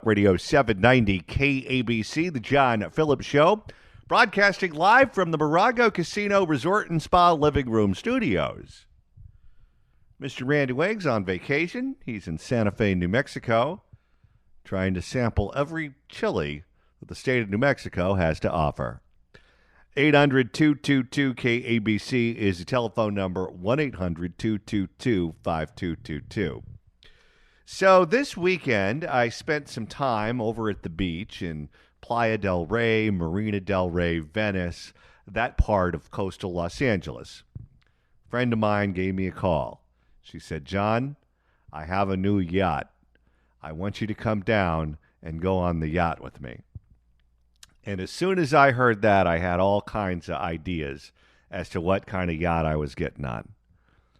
Radio 790 KABC, the John Phillips Show, broadcasting live from the Morago Casino Resort and Spa Living Room Studios. Mr. Randy Wake's on vacation. He's in Santa Fe, New Mexico, trying to sample every chili that the state of New Mexico has to offer. 800-222-KABC is the telephone number, 1-800-222-5222. So this weekend, I spent some time over at the beach in Playa del Rey, Marina del Rey, Venice, that part of coastal Los Angeles. A friend of mine gave me a call. She said, John, I have a new yacht. I want you to come down and go on the yacht with me. And as soon as I heard that, I had all kinds of ideas as to what kind of yacht I was getting on.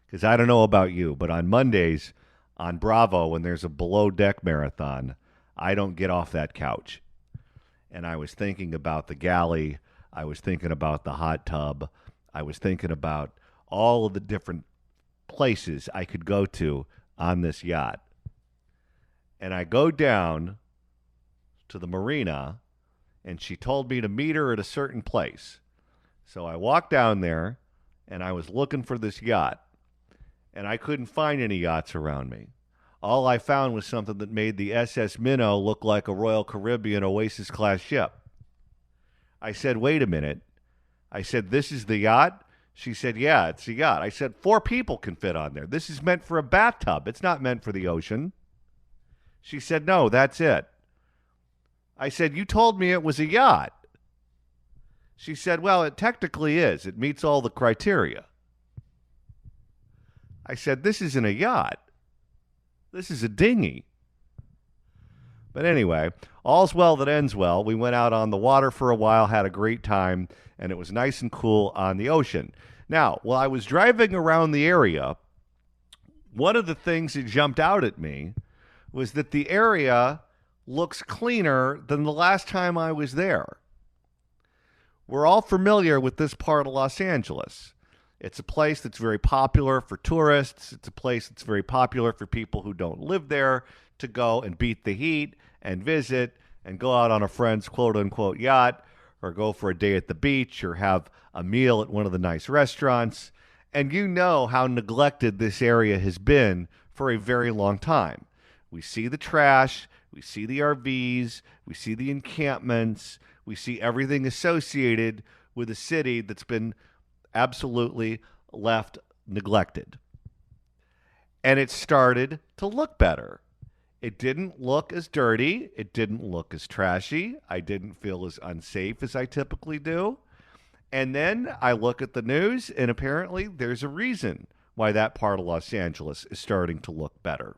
Because I don't know about you, but on Mondays on Bravo, when there's a below deck marathon, I don't get off that couch. And I was thinking about the galley. I was thinking about the hot tub. I was thinking about all of the different places I could go to on this yacht. And I go down to the marina, and she told me to meet her at a certain place. So I walked down there, and I was looking for this yacht. And I couldn't find any yachts around me. All I found was something that made the SS Minnow look like a Royal Caribbean Oasis-class ship. I said, wait a minute. I said, this is the yacht? She said, yeah, it's the yacht. I said, 4 people can fit on there. This is meant for a bathtub. It's not meant for the ocean. She said, no, that's it. I said, you told me it was a yacht. She said, well, it technically is. It meets all the criteria. I said, this isn't a yacht. This is a dinghy. But anyway, all's well that ends well. We went out on the water for a while, had a great time, and it was nice and cool on the ocean. Now, while I was driving around the area, one of the things that jumped out at me was that the area looks cleaner than the last time I was there. We're all familiar with this part of Los Angeles. It's a place that's very popular for tourists. It's a place that's very popular for people who don't live there to go and beat the heat and visit and go out on a friend's quote-unquote yacht or go for a day at the beach or have a meal at one of the nice restaurants. And you know how neglected this area has been for a very long time. We see the trash. We see the RVs. We see the encampments. We see everything associated with a city that's been absolutely left neglected. And it started to look better. It didn't look as dirty. It didn't look as trashy. I didn't feel as unsafe as I typically do. And then I look at the news, and apparently there's a reason why that part of Los Angeles is starting to look better.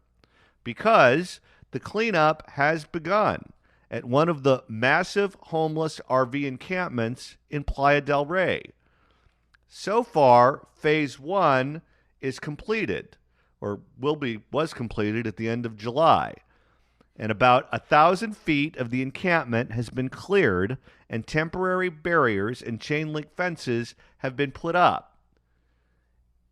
Because the cleanup has begun at one of the massive homeless RV encampments in Playa del Rey. So far, phase 1 is completed, or was completed at the end of July. And about 1,000 feet of the encampment has been cleared, and temporary barriers and chain link fences have been put up.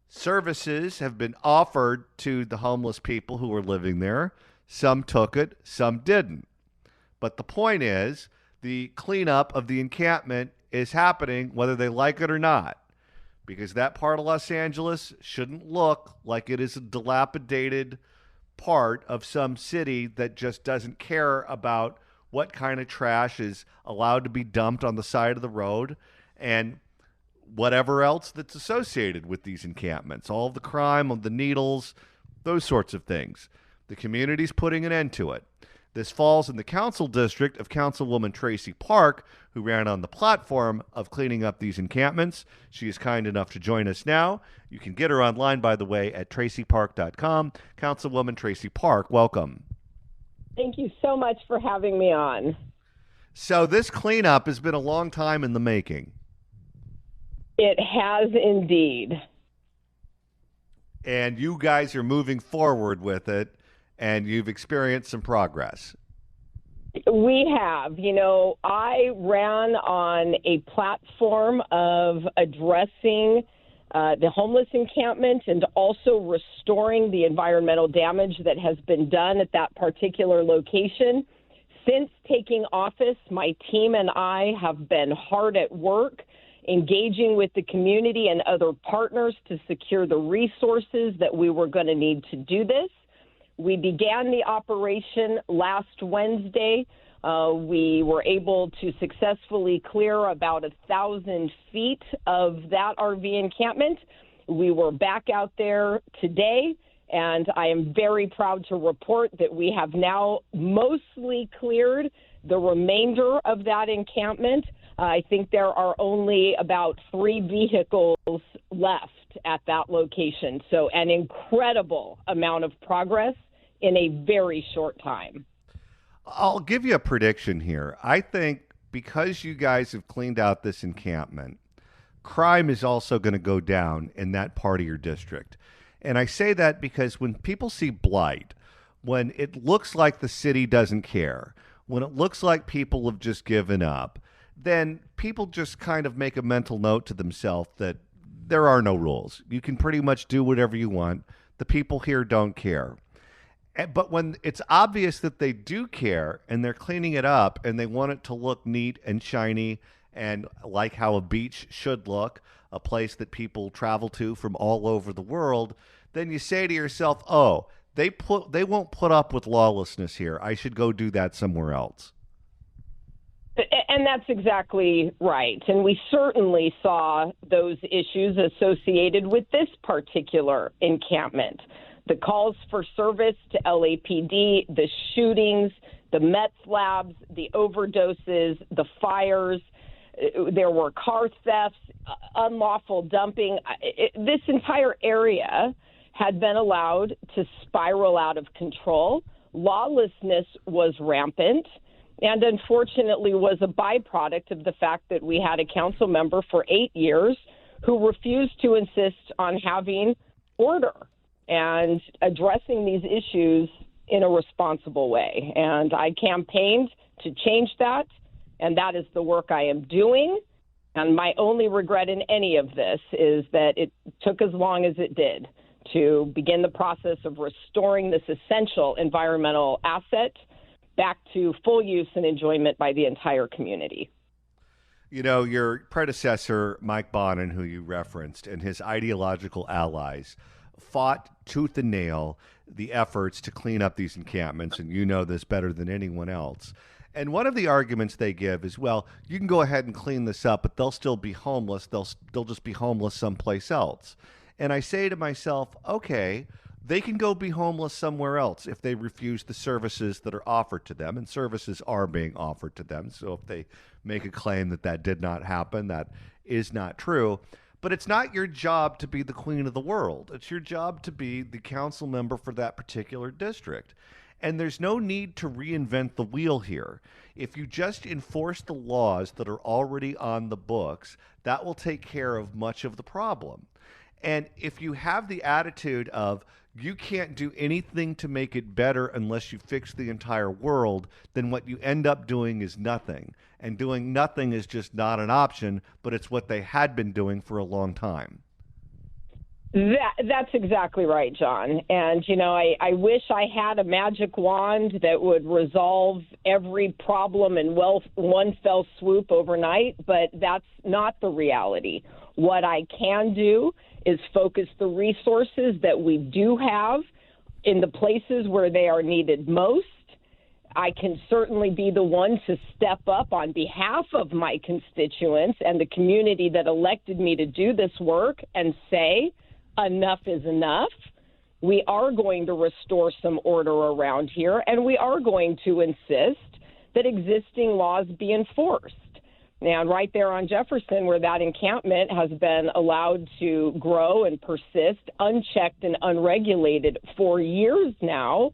Services have been offered to the homeless people who were living there. Some took it, some didn't. But the point is, the cleanup of the encampment is happening whether they like it or not. Because that part of Los Angeles shouldn't look like it is a dilapidated part of some city that just doesn't care about what kind of trash is allowed to be dumped on the side of the road and whatever else that's associated with these encampments. All of the crime, of the needles, those sorts of things. The community's putting an end to it. This falls in the council district of Councilwoman Traci Park, who ran on the platform of cleaning up these encampments. She is kind enough to join us now. You can get her online, by the way, at tracipark.com. Councilwoman Traci Park, welcome. Thank you so much for having me on. So this cleanup has been a long time in the making. It has indeed. And you guys are moving forward with it, and you've experienced some progress. We have. You know, I ran on a platform of addressing the homeless encampment and also restoring the environmental damage that has been done at that particular location. Since taking office, my team and I have been hard at work engaging with the community and other partners to secure the resources that we were going to need to do this. We began the operation last Wednesday. We were able to successfully clear about 1,000 feet of that RV encampment. We were back out there today, and I am very proud to report that we have now mostly cleared the remainder of that encampment. I think there are only about 3 vehicles left at that location. So an incredible amount of progress in a very short time. I'll give you a prediction here. I think because you guys have cleaned out this encampment, crime is also going to go down in that part of your district. And I say that because when people see blight, when it looks like the city doesn't care, when it looks like people have just given up, then people just kind of make a mental note to themselves that there are no rules. You can pretty much do whatever you want. The people here don't care. But when it's obvious that they do care and they're cleaning it up and they want it to look neat and shiny and like how a beach should look, a place that people travel to from all over the world, then you say to yourself, oh, they won't put up with lawlessness here. I should go do that somewhere else. And that's exactly right. And we certainly saw those issues associated with this particular encampment. The calls for service to LAPD, the shootings, the meth labs, the overdoses, the fires, there were car thefts, unlawful dumping. This entire area had been allowed to spiral out of control. Lawlessness was rampant and unfortunately was a byproduct of the fact that we had a council member for 8 years who refused to insist on having order and addressing these issues in a responsible way. And I campaigned to change that, and that is the work I am doing. And my only regret in any of this is that it took as long as it did to begin the process of restoring this essential environmental asset back to full use and enjoyment by the entire community. You know, your predecessor, Mike Bonin, who you referenced, and his ideological allies fought tooth and nail the efforts to clean up these encampments, and you know this better than anyone else. And one of the arguments they give is, well, you can go ahead and clean this up, but they'll still be homeless. They'll just be homeless someplace else. And I say to myself, okay, they can go be homeless somewhere else if they refuse the services that are offered to them, and services are being offered to them. So if they make a claim that that did not happen, that is not true. But it's not your job to be the queen of the world. It's your job to be the council member for that particular district. And there's no need to reinvent the wheel here. If you just enforce the laws that are already on the books, that will take care of much of the problem. And if you have the attitude of you can't do anything to make it better unless you fix the entire world, then what you end up doing is nothing. And doing nothing is just not an option, but it's what they had been doing for a long time. That's exactly right, John. And, you know, I wish I had a magic wand that would resolve every problem in one fell swoop overnight, but that's not the reality. What I can do is focus the resources that we do have in the places where they are needed most. I can certainly be the one to step up on behalf of my constituents and the community that elected me to do this work and say, enough is enough. We are going to restore some order around here, and we are going to insist that existing laws be enforced. And right there on Jefferson, where that encampment has been allowed to grow and persist unchecked and unregulated for years now,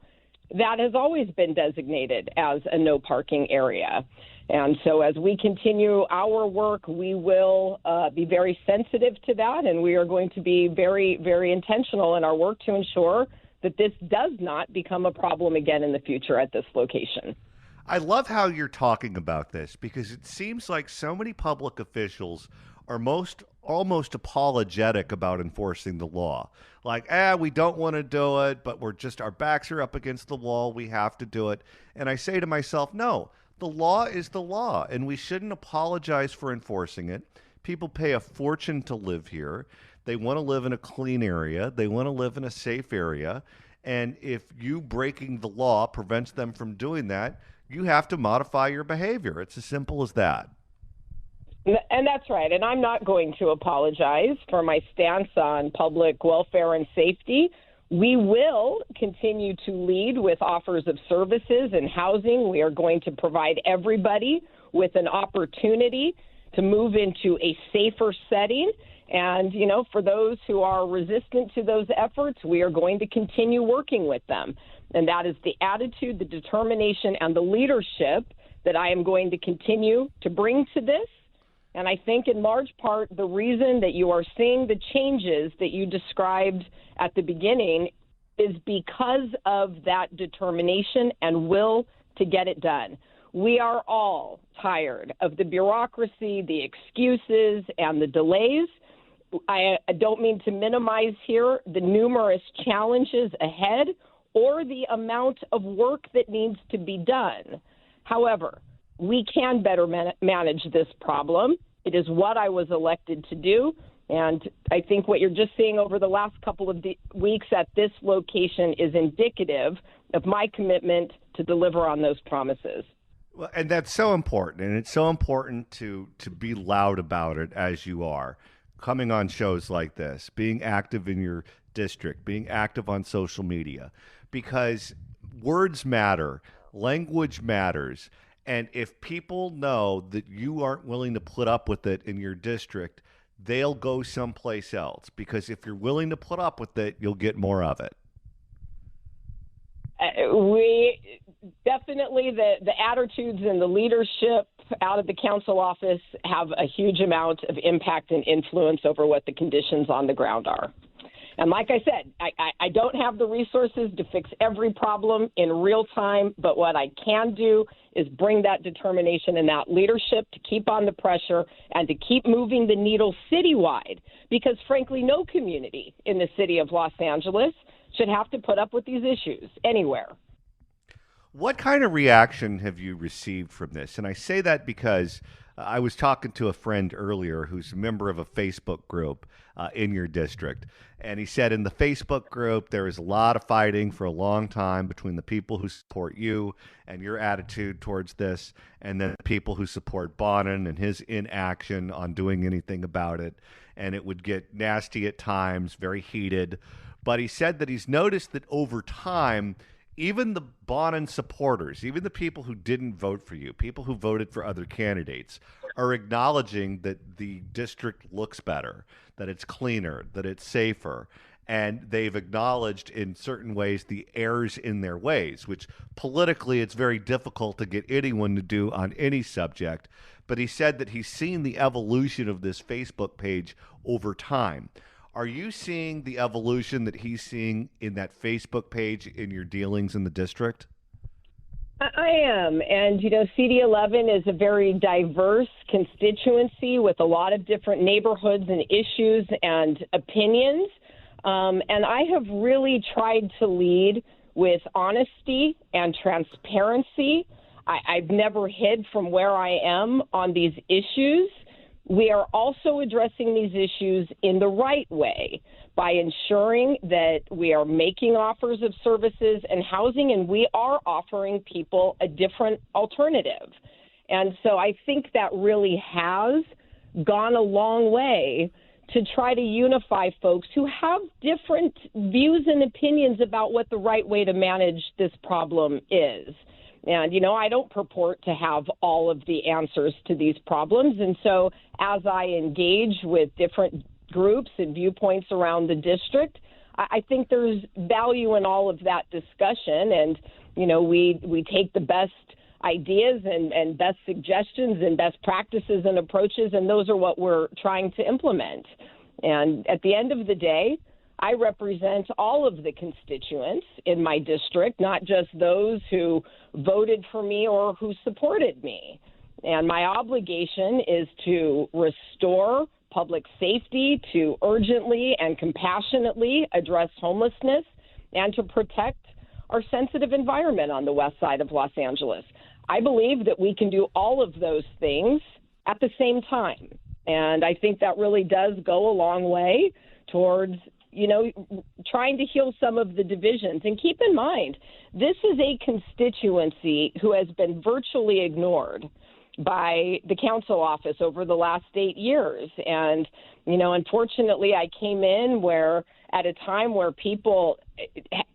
that has always been designated as a no parking area. And so as we continue our work, we will be very sensitive to that, and we are going to be very, very intentional in our work to ensure that this does not become a problem again in the future at this location. I love how you're talking about this because it seems like so many public officials are most almost apologetic about enforcing the law. Like, we don't want to do it, but our backs are up against the wall. We have to do it. And I say to myself, no, the law is the law, and we shouldn't apologize for enforcing it. People pay a fortune to live here. They want to live in a clean area. They want to live in a safe area. And if you breaking the law prevents them from doing that, you have to modify your behavior. It's as simple as that. And that's right. And I'm not going to apologize for my stance on public welfare and safety. We will continue to lead with offers of services and housing. We are going to provide everybody with an opportunity to move into a safer setting. And, for those who are resistant to those efforts, we are going to continue working with them. And that is the attitude, the determination, and the leadership that I am going to continue to bring to this. And I think in large part, the reason that you are seeing the changes that you described at the beginning is because of that determination and will to get it done. We are all tired of the bureaucracy, the excuses, and the delays. I don't mean to minimize here the numerous challenges ahead or the amount of work that needs to be done. However, we can better manage this problem. It is what I was elected to do. And I think what you're just seeing over the last couple of weeks at this location is indicative of my commitment to deliver on those promises. Well, and that's so important. And it's so important to be loud about it as you are. Coming on shows like this, being active in your district, being active on social media, because words matter, language matters. And if people know that you aren't willing to put up with it in your district, they'll go someplace else. Because if you're willing to put up with it, you'll get more of it. We definitely, the attitudes and the leadership out of the council office have a huge amount of impact and influence over what the conditions on the ground are. And like I said, I don't have the resources to fix every problem in real time, but what I can do is bring that determination and that leadership to keep on the pressure and to keep moving the needle citywide, because frankly, no community in the city of Los Angeles should have to put up with these issues anywhere. What kind of reaction have you received from this? And I say that because I was talking to a friend earlier who's a member of a Facebook group in your district. And he said in the Facebook group, there is a lot of fighting for a long time between the people who support you and your attitude towards this, and then the people who support Bonin and his inaction on doing anything about it. And it would get nasty at times, very heated. But he said that he's noticed that over time, even the Bonin supporters, even the people who didn't vote for you, people who voted for other candidates, are acknowledging that the district looks better, that it's cleaner, that it's safer. And they've acknowledged in certain ways the errors in their ways, which politically it's very difficult to get anyone to do on any subject. But he said that he's seen the evolution of this Facebook page over time. Are you seeing the evolution that he's seeing in that Facebook page in your dealings in the district? I am. And, CD11 is a very diverse constituency with a lot of different neighborhoods and issues and opinions. And I have really tried to lead with honesty and transparency. I've never hid from where I am on these issues. We are also addressing these issues in the right way by ensuring that we are making offers of services and housing, and we are offering people a different alternative. And so I think that really has gone a long way to try to unify folks who have different views and opinions about what the right way to manage this problem is. And, I don't purport to have all of the answers to these problems. And so as I engage with different groups and viewpoints around the district, I think there's value in all of that discussion. And, we take the best ideas and best suggestions and best practices and approaches, and those are what we're trying to implement. And at the end of the day, I represent all of the constituents in my district, not just those who voted for me or who supported me. And my obligation is to restore public safety to urgently and compassionately address homelessness and to protect our sensitive environment on the west side of Los Angeles. I believe that we can do all of those things at the same time. And I think that really does go a long way towards, trying to heal some of the divisions. And keep in mind, this is a constituency who has been virtually ignored by the council office over the last 8 years. And, unfortunately, I came in at a time where people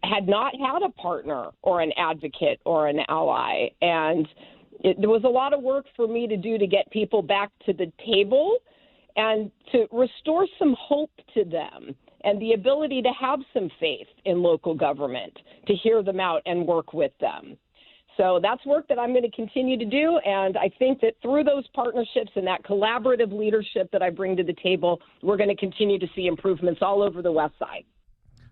had not had a partner or an advocate or an ally. And there was a lot of work for me to do to get people back to the table and to restore some hope to them and the ability to have some faith in local government, to hear them out and work with them. So that's work that I'm going to continue to do, and I think that through those partnerships and that collaborative leadership that I bring to the table, we're going to continue to see improvements all over the West Side.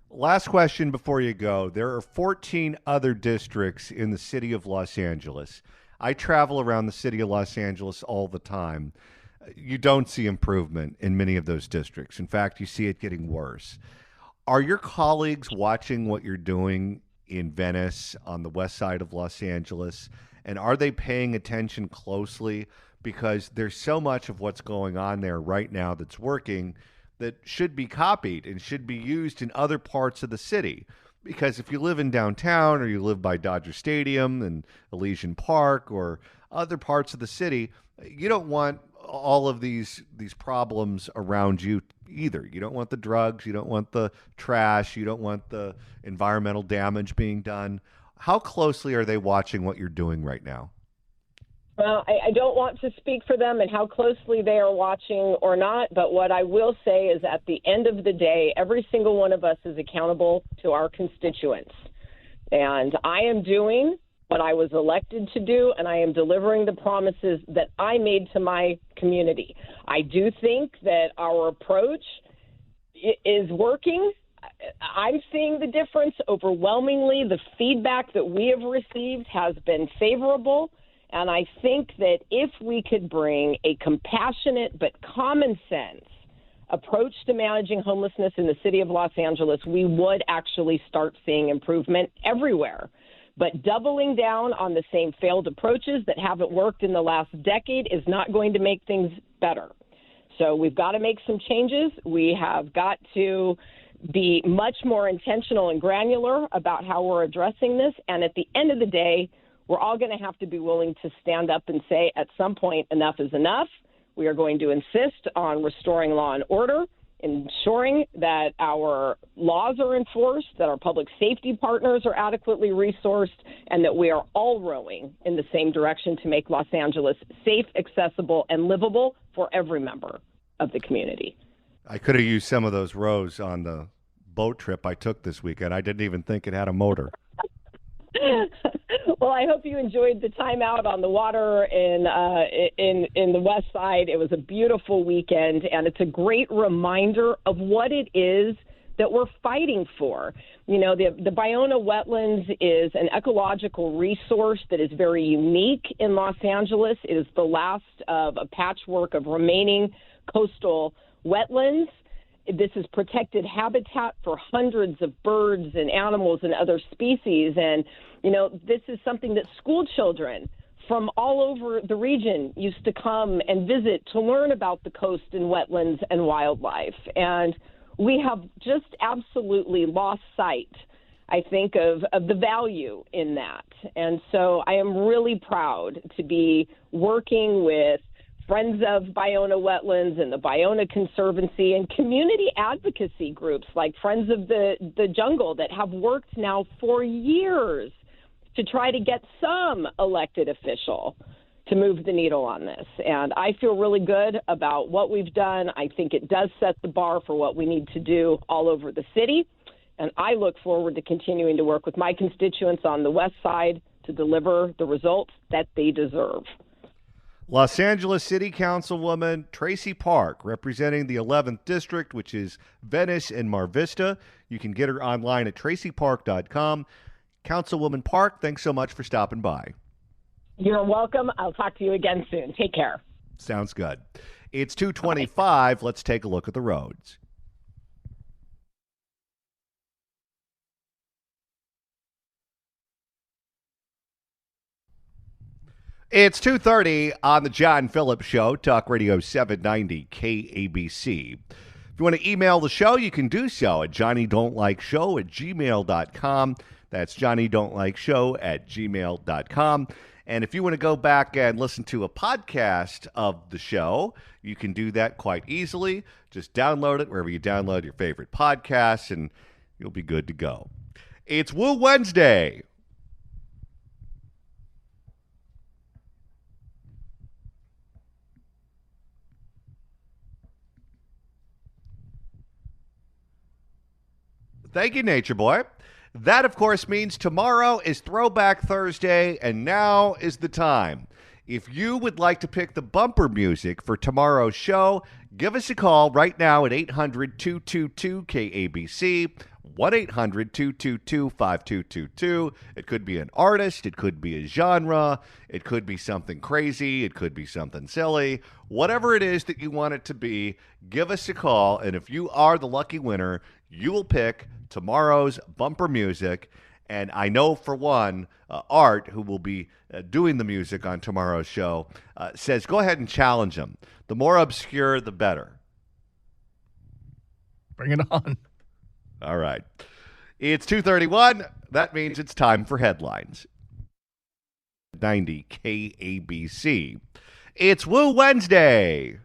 Last question before you go. There are 14 other districts in the city of Los Angeles. I travel around the city of Los Angeles all the time. You don't see improvement in many of those districts. In fact, you see it getting worse. Are your colleagues watching what you're doing in Venice on the west side of Los Angeles? And are they paying attention closely? Because there's so much of what's going on there right now that's working that should be copied and should be used in other parts of the city. Because if you live in downtown or you live by Dodger Stadium and Elysian Park or other parts of the city, you don't want all of these problems around you either. You don't want the drugs, you don't want the trash, you don't want the environmental damage being done. How closely are they watching what you're doing right now? Well, I don't want to speak for them and how closely they are watching or not, but what I will say is at the end of the day, every single one of us is accountable to our constituents. And I am doing what I was elected to do, and I am delivering the promises that I made to my community. I do think that our approach is working. I'm seeing the difference overwhelmingly. The feedback that we have received has been favorable, and I think that if we could bring a compassionate but common sense approach to managing homelessness in the city of Los Angeles, we would actually start seeing improvement everywhere. But doubling down on the same failed approaches that haven't worked in the last decade is not going to make things better. So we've got to make some changes. We have got to be much more intentional and granular about how we're addressing this. And at the end of the day, we're all going to have to be willing to stand up and say at some point enough is enough. We are going to insist on restoring law and order, ensuring that our laws are enforced, that our public safety partners are adequately resourced, and that we are all rowing in the same direction to make Los Angeles safe, accessible, and livable for every member of the community. I could have used some of those rows on the boat trip I took this weekend. I didn't even think it had a motor. Well, I hope you enjoyed the time out on the water in the West Side. It was a beautiful weekend, and it's a great reminder of what it is that we're fighting for. You know, the Ballona wetlands is an ecological resource that is very unique in Los Angeles. It is the last of a patchwork of remaining coastal wetlands. This is protected habitat for hundreds of birds and animals and other species. And, you know, this is something that school children from all over the region used to come and visit to learn about the coast and wetlands and wildlife. And we have just absolutely lost sight, I think, of the value in that. And so I am really proud to be working with Friends of Ballona Wetlands and the Ballona Conservancy and community advocacy groups like Friends of the Jungle that have worked now for years to try to get some elected official to move the needle on this. And I feel really good about what we've done. I think it does set the bar for what we need to do all over the city. And I look forward to continuing to work with my constituents on the West Side to deliver the results that they deserve. Los Angeles City Councilwoman Traci Park, representing the 11th District, which is Venice and Mar Vista. You can get her online at tracipark.com. Councilwoman Park, thanks so much for stopping by. You're welcome. I'll talk to you again soon. Take care. Sounds good. It's 2:25. Let's take a look at the roads. It's 2:30 on the John Phillips Show, Talk Radio 790 KABC. If you want to email the show, you can do so at johnnydon'tlikeshow@gmail.com. That's johnnydon'tlikeshow@gmail.com. And if you want to go back and listen to a podcast of the show, you can do that quite easily. Just download it wherever you download your favorite podcasts, and you'll be good to go. It's Woo Wednesday. Thank you, Nature Boy. That, of course, means tomorrow is Throwback Thursday, and now is the time. If you would like to pick the bumper music for tomorrow's show, give us a call right now at 800-222-KABC, 1-800-222-5222. It could be an artist. It could be a genre. It could be something crazy. It could be something silly. Whatever it is that you want it to be, give us a call, and if you are the lucky winner, you will pick tomorrow's bumper music. And I know for one, Art, who will be doing the music on tomorrow's show, says go ahead and challenge him. The more obscure, the better. Bring it on. All right. It's 2:31. That means it's time for headlines. 90 KABC. It's Woo Wednesday.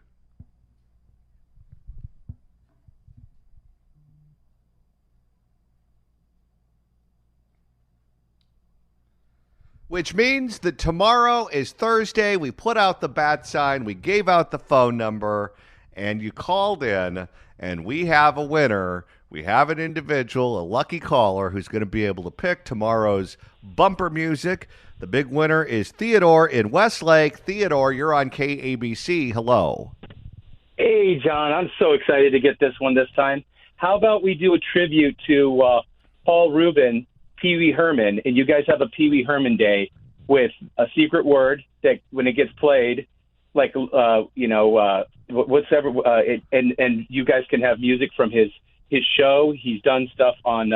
Which means that tomorrow is Thursday. We put out the bat sign. We gave out the phone number, and you called in, and we have a winner. We have an individual, a lucky caller, who's going to be able to pick tomorrow's bumper music. The big winner is Theodore in Westlake. Theodore, you're on KABC. Hello. Hey, John. I'm so excited to get this one this time. How about we do a tribute to Paul Rubin, Pee Wee Herman, and you guys have a Pee Wee Herman Day with a secret word that when it gets played, like, and you guys can have music from his show. He's done stuff on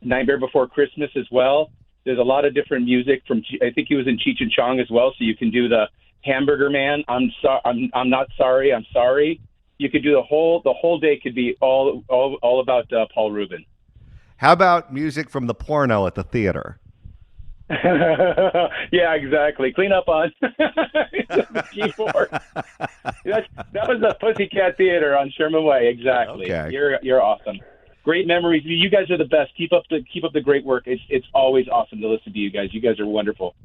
Nightmare Before Christmas as well. There's a lot of different music from, I think he was in Cheech and Chong as well. So you can do the Hamburger Man. I'm not sorry. I'm sorry. You could do the whole day could be all about Paul Rubin. How about music from the porno at the theater? Yeah, exactly. Clean up on the keyboard. That was the Pussycat Theater on Sherman Way. Exactly. Okay. You're awesome. Great memories. You guys are the best. Keep up the great work. It's always awesome to listen to you guys. You guys are wonderful.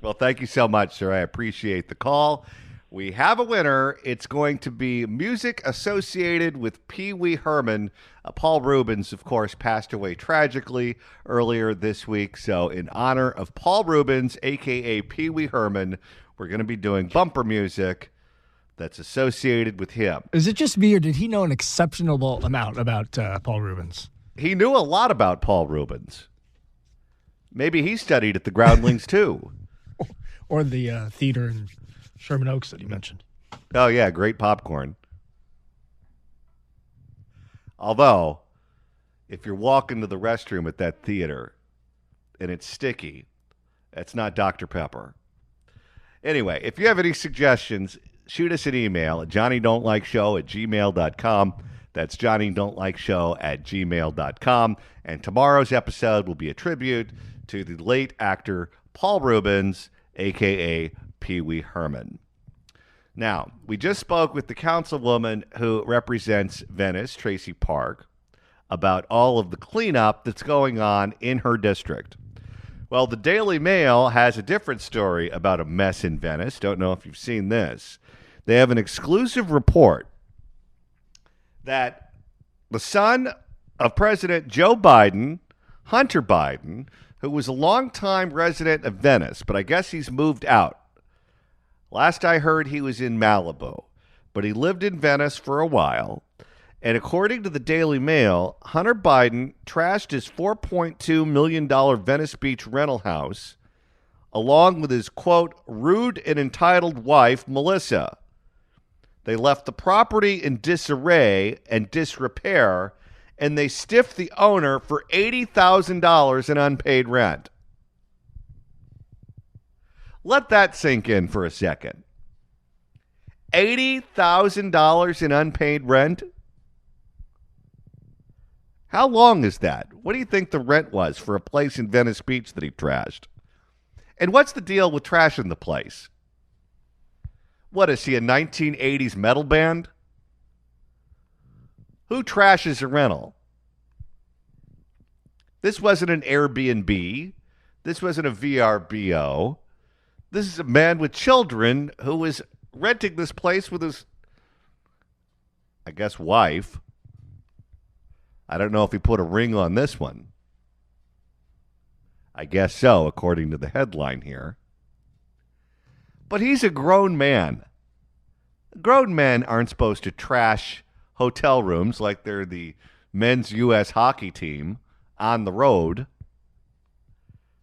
Well, thank you so much, sir. I appreciate the call. We have a winner. It's going to be music associated with Pee Wee Herman. Paul Rubens, of course, passed away tragically earlier this week. So in honor of Paul Rubens, a.k.a. Pee Wee Herman, we're going to be doing bumper music that's associated with him. Is it just me, or did he know an exceptional amount about Paul Rubens? He knew a lot about Paul Rubens. Maybe he studied at the Groundlings, too. Or the theater in Sherman Oaks that you mentioned. Oh, yeah, great popcorn. Although, if you're walking to the restroom at that theater and it's sticky, that's not Dr. Pepper. Anyway, if you have any suggestions, shoot us an email at johnnydon'tlikeshow@gmail.com. That's johnnydon'tlikeshow@gmail.com. And tomorrow's episode will be a tribute to the late actor Paul Rubens, a.k.a. Pee Wee Herman. Now, we just spoke with the councilwoman who represents Venice, Traci Park, about all of the cleanup that's going on in her district. Well, the Daily Mail has a different story about a mess in Venice. Don't know if you've seen this. They have an exclusive report that the son of President Joe Biden, Hunter Biden, who was a longtime resident of Venice, but I guess he's moved out. Last I heard, he was in Malibu, but he lived in Venice for a while. And according to the Daily Mail, Hunter Biden trashed his $4.2 million Venice Beach rental house, along with his, quote, rude and entitled wife, Melissa. They left the property in disarray and disrepair, and they stiffed the owner for $80,000 in unpaid rent. Let that sink in for a second. $80,000 in unpaid rent? How long is that? What do you think the rent was for a place in Venice Beach that he trashed? And what's the deal with trashing the place? What is he, a 1980s metal band? Who trashes a rental? This wasn't an Airbnb. This wasn't a VRBO. This is a man with children who was renting this place with his, I guess, wife. I don't know if he put a ring on this one. I guess so, according to the headline here. But he's a grown man. Grown men aren't supposed to trash hotel rooms like they're the men's U.S. hockey team on the road.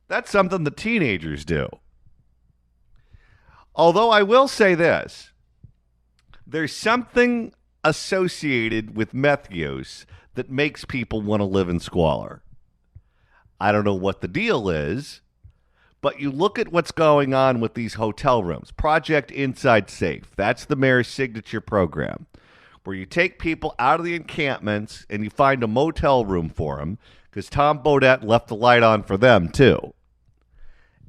That's something the teenagers do. Although I will say this, there's something associated with meth use that makes people want to live in squalor. I don't know what the deal is, but you look at what's going on with these hotel rooms. Project Inside Safe, that's the mayor's signature program, where you take people out of the encampments and you find a motel room for them, because Tom Bodette left the light on for them too.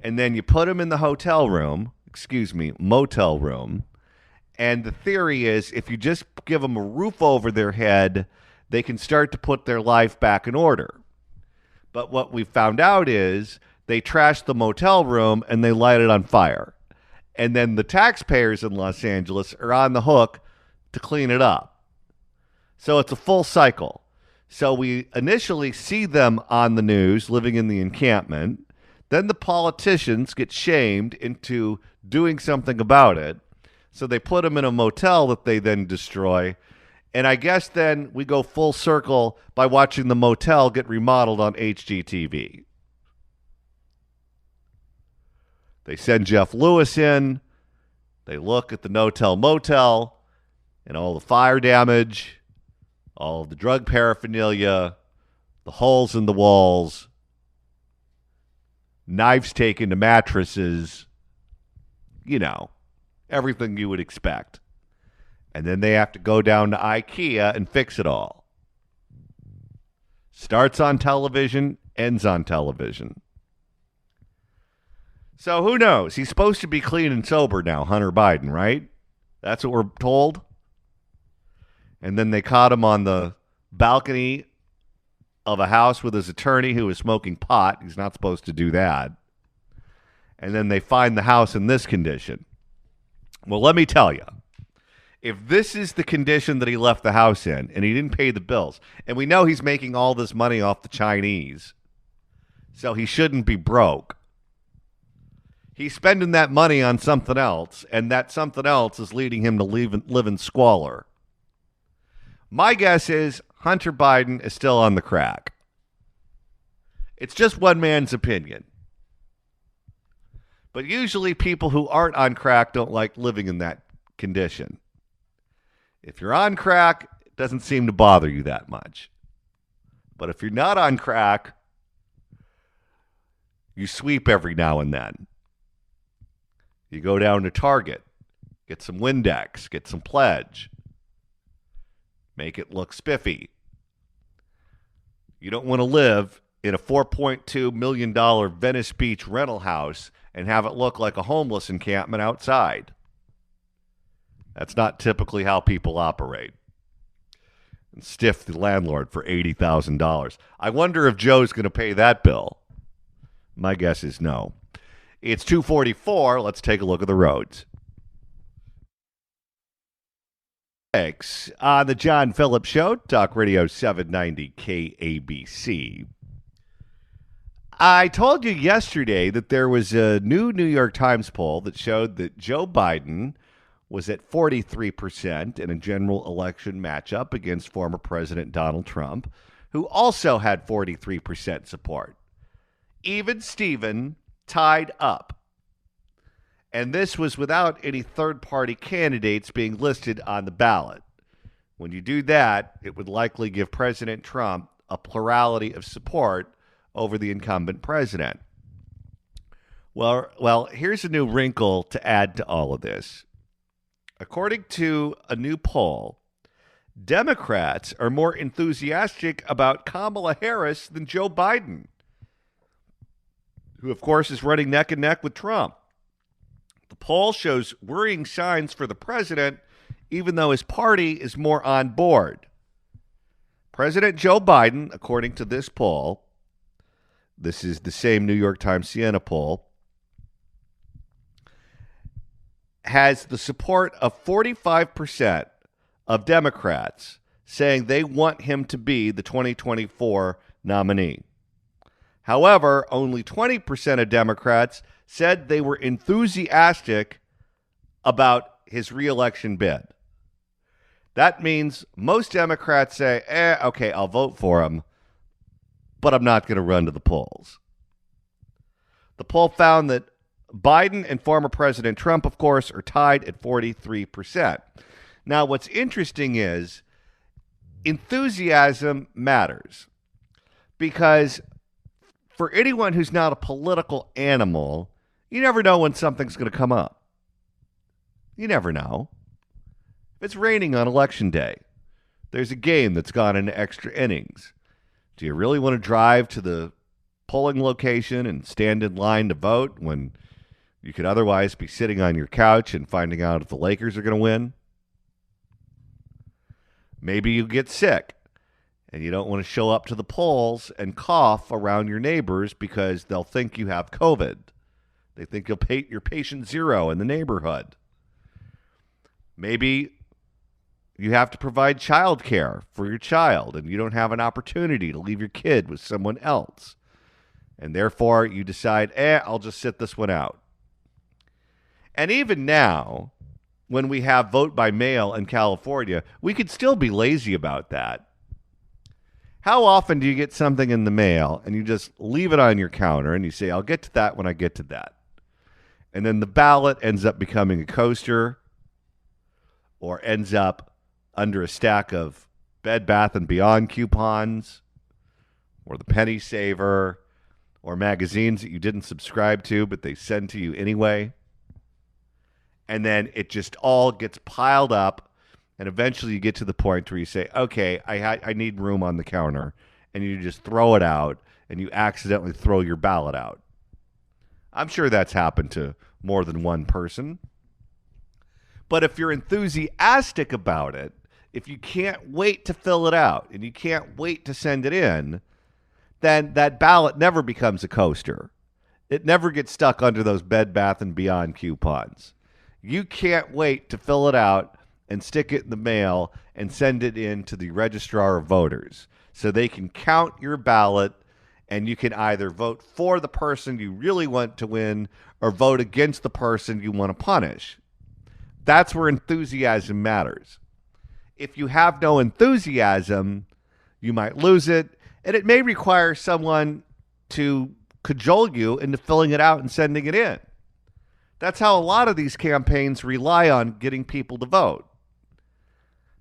And then you put them in the motel room. And the theory is if you just give them a roof over their head, they can start to put their life back in order. But what we found out is they trashed the motel room and they light it on fire. And then the taxpayers in Los Angeles are on the hook to clean it up. So it's a full cycle. So we initially see them on the news living in the encampment. Then the politicians get shamed into doing something about it. So they put them in a motel that they then destroy. And I guess then we go full circle by watching the motel get remodeled on HGTV. They send Jeff Lewis in. They look at the no-tell motel and all the fire damage, all of the drug paraphernalia, the holes in the walls, knives taken to mattresses, everything you would expect. And then they have to go down to IKEA and fix it all. Starts on television, ends on television. So who knows? He's supposed to be clean and sober now, Hunter Biden, right? That's what we're told. And then they caught him on the balcony of a house with his attorney who was smoking pot. He's not supposed to do that. And then they find the house in this condition. Well, let me tell you, if this is the condition that he left the house in and he didn't pay the bills, and we know he's making all this money off the Chinese, so he shouldn't be broke. He's spending that money on something else, and that something else is leading him to live in squalor. My guess is Hunter Biden is still on the crack. It's just one man's opinion. But usually people who aren't on crack don't like living in that condition. If you're on crack, it doesn't seem to bother you that much. But if you're not on crack, you sweep every now and then. You go down to Target, get some Windex, get some Pledge. Make it look spiffy. You don't want to live in a $4.2 million Venice Beach rental house and have it look like a homeless encampment outside. That's not typically how people operate. And stiff the landlord for $80,000. I wonder if Joe's going to pay that bill. My guess is no. It's 2:44. Let's take a look at the roads. Thanks. On the John Phillips Show, Talk Radio 790 KABC. I told you yesterday that there was a new New York Times poll that showed that Joe Biden was at 43% in a general election matchup against former President Donald Trump, who also had 43% support. Even Steven tied up. And this was without any third-party candidates being listed on the ballot. When you do that, it would likely give President Trump a plurality of support over the incumbent president. Well, here's a new wrinkle to add to all of this. According to a new poll, Democrats are more enthusiastic about Kamala Harris than Joe Biden, who, of course, is running neck and neck with Trump. The poll shows worrying signs for the president, even though his party is more on board. President Joe Biden, according to this poll, this is the same New York Times Siena poll, has the support of 45% of Democrats saying they want him to be the 2024 nominee. However, only 20% of Democrats said they were enthusiastic about his reelection bid. That means most Democrats say, okay, I'll vote for him, but I'm not going to run to the polls. The poll found that Biden and former President Trump, of course, are tied at 43%. Now, what's interesting is enthusiasm matters because for anyone who's not a political animal, you never know when something's going to come up. You never know. If it's raining on election day, there's a game that's gone into extra innings. Do you really want to drive to the polling location and stand in line to vote when you could otherwise be sitting on your couch and finding out if the Lakers are going to win? Maybe you get sick and you don't want to show up to the polls and cough around your neighbors because they'll think you have COVID. They think you're patient zero in the neighborhood. Maybe you have to provide child care for your child and you don't have an opportunity to leave your kid with someone else. And therefore you decide, I'll just sit this one out. And even now, when we have vote by mail in California, we could still be lazy about that. How often do you get something in the mail and you just leave it on your counter and you say, I'll get to that when I get to that? And then the ballot ends up becoming a coaster or ends up under a stack of Bed Bath & Beyond coupons or the Penny Saver or magazines that you didn't subscribe to but they send to you anyway. And then it just all gets piled up, and eventually you get to the point where you say, okay, I need room on the counter, and you just throw it out, and you accidentally throw your ballot out. I'm sure that's happened to more than one person. But if you're enthusiastic about it, if you can't wait to fill it out, and you can't wait to send it in, then that ballot never becomes a coaster. It never gets stuck under those Bed Bath & Beyond coupons. You can't wait to fill it out and stick it in the mail and send it in to the registrar of voters so they can count your ballot and you can either vote for the person you really want to win or vote against the person you want to punish. That's where enthusiasm matters. If you have no enthusiasm, you might lose it, and it may require someone to cajole you into filling it out and sending it in. That's how a lot of these campaigns rely on getting people to vote.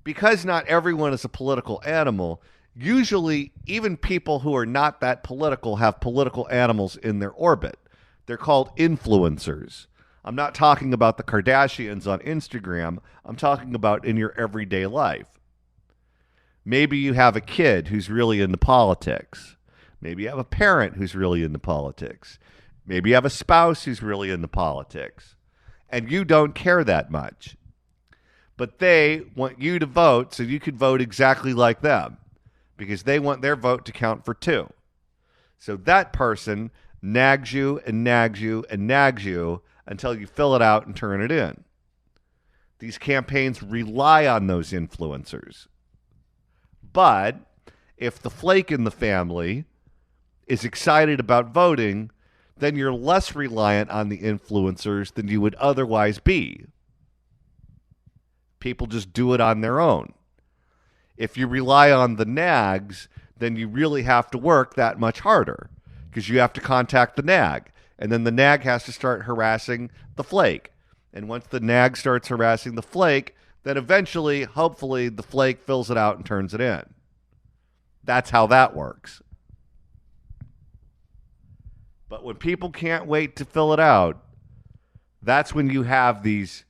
Because not everyone is a political animal, usually even people who are not that political have political animals in their orbit. They're called influencers. I'm not talking about the Kardashians on Instagram. I'm talking about in your everyday life. Maybe you have a kid who's really into politics. Maybe you have a parent who's really into politics. Maybe you have a spouse who's really into politics, and you don't care that much. But they want you to vote so you could vote exactly like them because they want their vote to count for two. So that person nags you and nags you and nags you until you fill it out and turn it in. These campaigns rely on those influencers. But if the flake in the family is excited about voting, then you're less reliant on the influencers than you would otherwise be. People just do it on their own. If you rely on the nags, then you really have to work that much harder because you have to contact the nag. And then the nag has to start harassing the flake. And once the nag starts harassing the flake, then eventually, hopefully, the flake fills it out and turns it in. That's how that works. But when people can't wait to fill it out, that's when you have these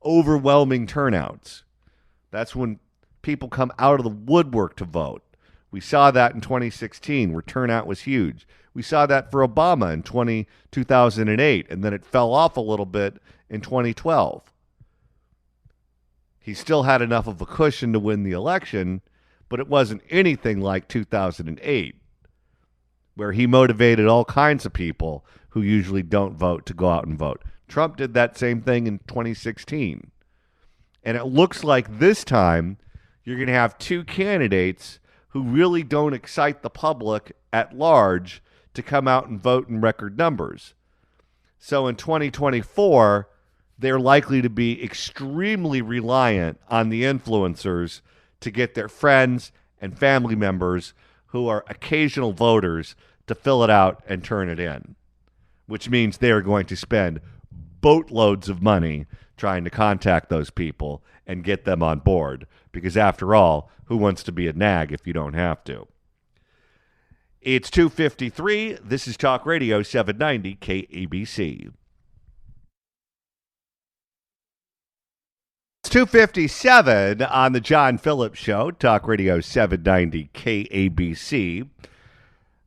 overwhelming turnouts. That's when people come out of the woodwork to vote. We saw that in 2016, where turnout was huge. We saw that for Obama in 2008, and then it fell off a little bit in 2012. He still had enough of a cushion to win the election, but it wasn't anything like 2008, where he motivated all kinds of people who usually don't vote to go out and vote. Trump did that same thing in 2016. And it looks like this time you're going to have two candidates who really don't excite the public at large to come out and vote in record numbers. So in 2024, they're likely to be extremely reliant on the influencers to get their friends and family members who are occasional voters to fill it out and turn it in, which means they're going to spend boatloads of money trying to contact those people and get them on board. Because after all, who wants to be a nag if you don't have to? It's 2:53. This is Talk Radio 790 KABC. It's 2:57 on the John Phillips Show, Talk Radio 790 KABC.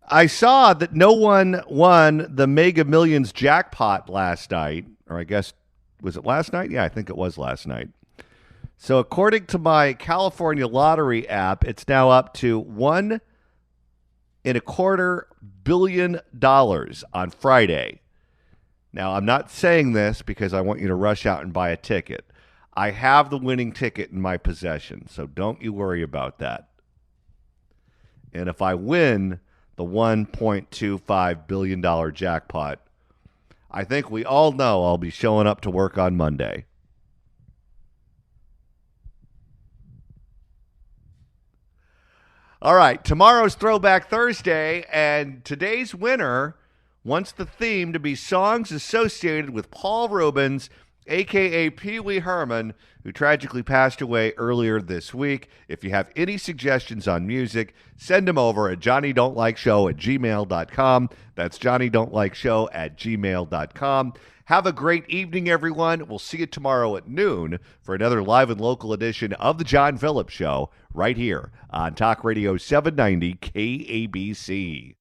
I saw that no one won the Mega Millions jackpot last night, or I guess, was it last night? Yeah, I think it was last night. So according to my California lottery app, it's now up to $1.25 billion on Friday. Now, I'm not saying this because I want you to rush out and buy a ticket. I have the winning ticket in my possession, so don't you worry about that. And if I win the $1.25 billion jackpot, I think we all know I'll be showing up to work on Monday. All right, tomorrow's Throwback Thursday, and today's winner wants the theme to be songs associated with Paul Rubens, a.k.a. Pee Wee Herman, who tragically passed away earlier this week. If you have any suggestions on music, send them over at johnnydon'tlikeshow@gmail.com. That's johnnydon'tlikeshow@gmail.com. Have a great evening, everyone. We'll see you tomorrow at noon for another live and local edition of The John Phillips Show right here on Talk Radio 790 KABC.